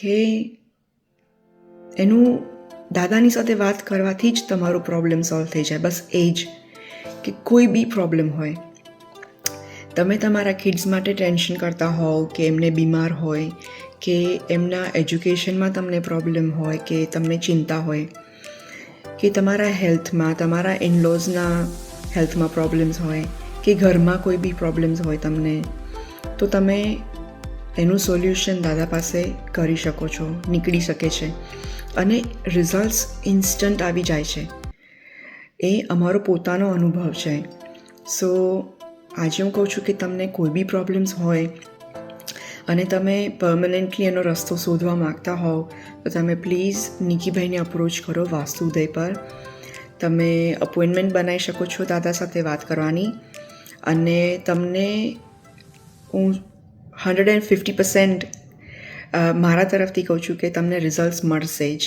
કે એનું દાદાની સાથે વાત કરવાથી જ તમારો પ્રોબ્લેમ સોલ્વ થઈ જાય. બસ એ જ કે કોઈ બી પ્રોબ્લેમ હોય, તમે તમારા કિડ્સ માટે ટેન્શન કરતા હોવ કે એમને બીમાર હોય કે એમના એજ્યુકેશનમાં તમને પ્રોબ્લેમ હોય કે તમને ચિંતા હોય કે તમારા હેલ્થમાં, તમારા ઇનલોઝના હેલ્થમાં પ્રોબ્લેમ્સ હોય કે ઘરમાં કોઈ બી પ્રોબ્લેમ્સ હોય તમને, તો તમે એનું સોલ્યુશન દાદા પાસે કરી શકો છો, નીકળી શકે છે અને રિઝલ્ટ્સ ઇન્સ્ટન્ટ આવી જાય છે. એ અમારો પોતાનો અનુભવ છે. સો આજે હું કહું છું કે તમને કોઈ બી પ્રોબ્લેમ્સ હોય અને તમે પરમનન્ટલી એનો રસ્તો શોધવા માગતા હોવ તો તમે પ્લીઝ નિકીભાઈને અપ્રોચ કરો વાસ્તુદય પર. તમે અપોઇન્ટમેન્ટ બનાવી શકો છો દાદા સાથે વાત કરવાની અને તમને હું 150% મારા તરફથી કહું છું કે તમને રિઝલ્ટ્સ મળશે જ.